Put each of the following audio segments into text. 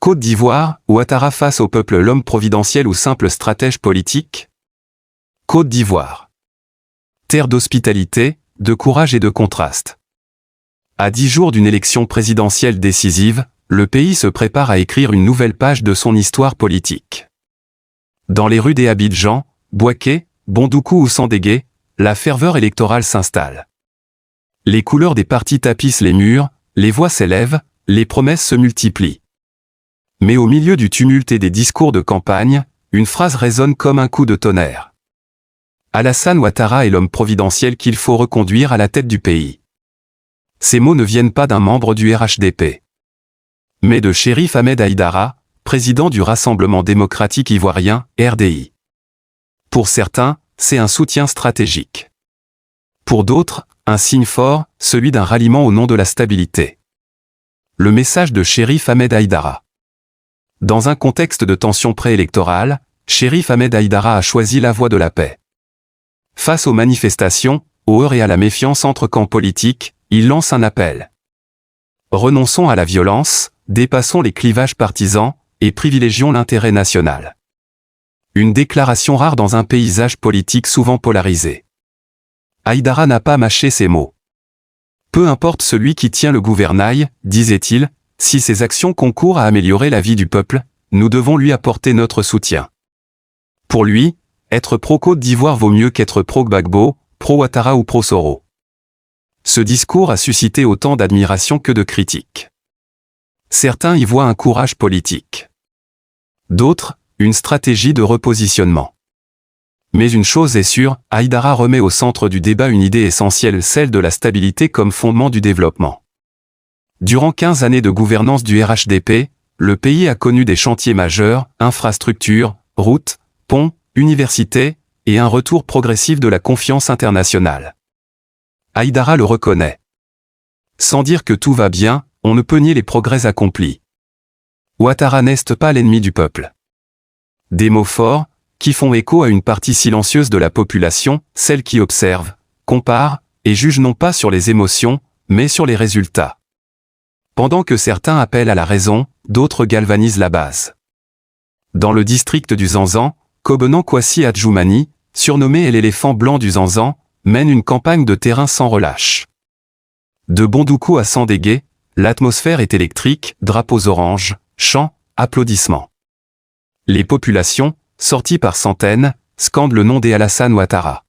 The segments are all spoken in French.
Côte d'Ivoire, Ouattara face au peuple, l'homme providentiel ou simple stratège politique? Côte d'Ivoire. Terre d'hospitalité, de courage et de contraste. À 10 jours d'une élection présidentielle décisive, le pays se prépare à écrire une nouvelle page de son histoire politique. Dans les rues d'Abidjan, Bouaké, Bondoukou ou Sandégué, la ferveur électorale s'installe. Les couleurs des partis tapissent les murs, les voix s'élèvent, les promesses se multiplient. Mais au milieu du tumulte et des discours de campagne, une phrase résonne comme un coup de tonnerre. Alassane Ouattara est l'homme providentiel qu'il faut reconduire à la tête du pays. Ces mots ne viennent pas d'un membre du RHDP, mais de Chérif Ahmed Aïdara, président du Rassemblement démocratique ivoirien, RDI. Pour certains, c'est un soutien stratégique. Pour d'autres, un signe fort, celui d'un ralliement au nom de la stabilité. Le message de Chérif Ahmed Aïdara. Dans un contexte de tension préélectorale, Chérif Ahmed Aïdara a choisi la voie de la paix. Face aux manifestations, aux heurts et à la méfiance entre camps politiques, il lance un appel. Renonçons à la violence, dépassons les clivages partisans, et privilégions l'intérêt national. Une déclaration rare dans un paysage politique souvent polarisé. Aïdara n'a pas mâché ses mots. Peu importe celui qui tient le gouvernail, disait-il, si ses actions concourent à améliorer la vie du peuple, nous devons lui apporter notre soutien. Pour lui, être pro-Côte d'Ivoire vaut mieux qu'être pro-Gbagbo, pro-Ouattara ou pro-Soro. Ce discours a suscité autant d'admiration que de critiques. Certains y voient un courage politique. D'autres, une stratégie de repositionnement. Mais une chose est sûre, Aïdara remet au centre du débat une idée essentielle, celle de la stabilité comme fondement du développement. Durant 15 années de gouvernance du RHDP, le pays a connu des chantiers majeurs, infrastructures, routes, ponts, universités, et un retour progressif de la confiance internationale. Aïdara le reconnaît. Sans dire que tout va bien, on ne peut nier les progrès accomplis. Ouattara n'est pas l'ennemi du peuple. Des mots forts, qui font écho à une partie silencieuse de la population, celle qui observe, compare, et juge non pas sur les émotions, mais sur les résultats. Pendant que certains appellent à la raison, d'autres galvanisent la base. Dans le district du Zanzan, Kobenan Kwasi Adjoumani, surnommé l'éléphant blanc du Zanzan, mène une campagne de terrain sans relâche. De Bondoukou à Sandégué, l'atmosphère est électrique, drapeaux oranges, chants, applaudissements. Les populations, sorties par centaines, scandent le nom d'Alassane Ouattara.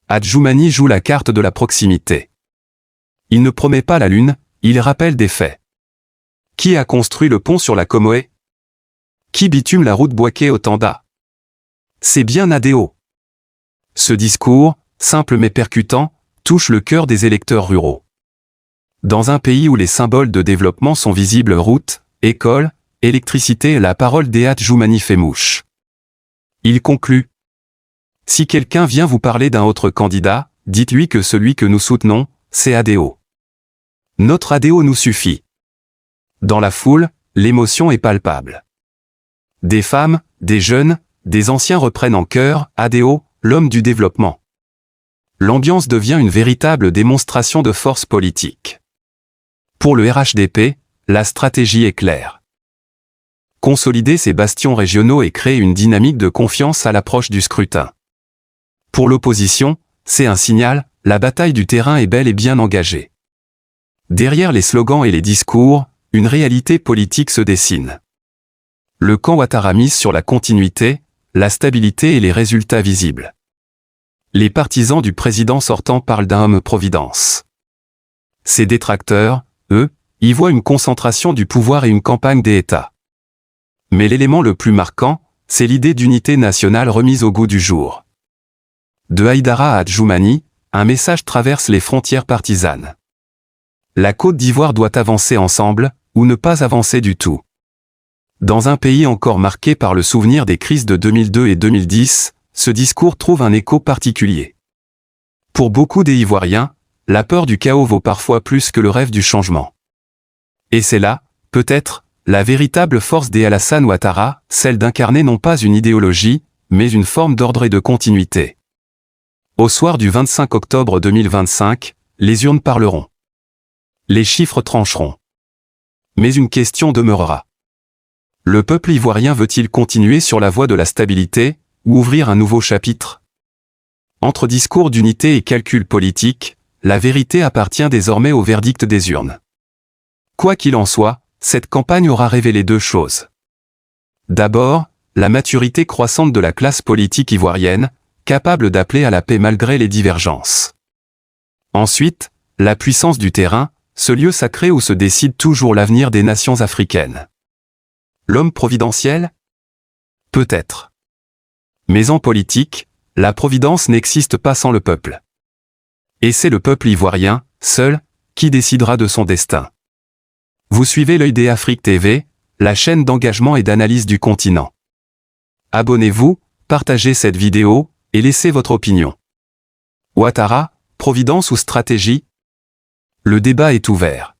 Adjoumani joue la carte de la proximité. Il ne promet pas la lune, il rappelle des faits. Qui a construit le pont sur la Comoé? Qui bitume la route Bouaké-Otanda? C'est bien ADO. Ce discours, simple mais percutant, touche le cœur des électeurs ruraux. Dans un pays où les symboles de développement sont visibles, routes, écoles, électricité, la parole d'Adjoumani fait mouche. Il conclut. Si quelqu'un vient vous parler d'un autre candidat, dites-lui que celui que nous soutenons, c'est ADO. Notre ADO nous suffit. Dans la foule, l'émotion est palpable. Des femmes, des jeunes, des anciens reprennent en chœur, ADO, l'homme du développement. L'ambiance devient une véritable démonstration de force politique. Pour le RHDP, la stratégie est claire. Consolider ces bastions régionaux et créer une dynamique de confiance à l'approche du scrutin. Pour l'opposition, c'est un signal, la bataille du terrain est bel et bien engagée. Derrière les slogans et les discours, une réalité politique se dessine. Le camp Ouattara mise sur la continuité, la stabilité et les résultats visibles. Les partisans du président sortant parlent d'un homme-providence. Ses détracteurs, eux, y voient une concentration du pouvoir et une campagne des États. Mais l'élément le plus marquant, c'est l'idée d'unité nationale remise au goût du jour. De Aïdara à Adjoumani, un message traverse les frontières partisanes. La Côte d'Ivoire doit avancer ensemble, ou ne pas avancer du tout. Dans un pays encore marqué par le souvenir des crises de 2002 et 2010, ce discours trouve un écho particulier. Pour beaucoup des Ivoiriens, la peur du chaos vaut parfois plus que le rêve du changement. Et c'est là, peut-être, la véritable force d'Alassane Ouattara, celle d'incarner non pas une idéologie, mais une forme d'ordre et de continuité. Au soir du 25 octobre 2025, les urnes parleront. Les chiffres trancheront. Mais une question demeurera. Le peuple ivoirien veut-il continuer sur la voie de la stabilité, ou ouvrir un nouveau chapitre? Entre discours d'unité et calculs politiques, la vérité appartient désormais au verdict des urnes. Quoi qu'il en soit, cette campagne aura révélé deux choses. D'abord, la maturité croissante de la classe politique ivoirienne, capable d'appeler à la paix malgré les divergences. Ensuite, la puissance du terrain, ce lieu sacré où se décide toujours l'avenir des nations africaines. L'homme providentiel? Peut-être. Mais en politique, la providence n'existe pas sans le peuple. Et c'est le peuple ivoirien, seul, qui décidera de son destin. Vous suivez l'Œil des Afrique TV, la chaîne d'engagement et d'analyse du continent. Abonnez-vous, partagez cette vidéo, et laissez votre opinion. Ouattara, providence ou stratégie? Le débat est ouvert.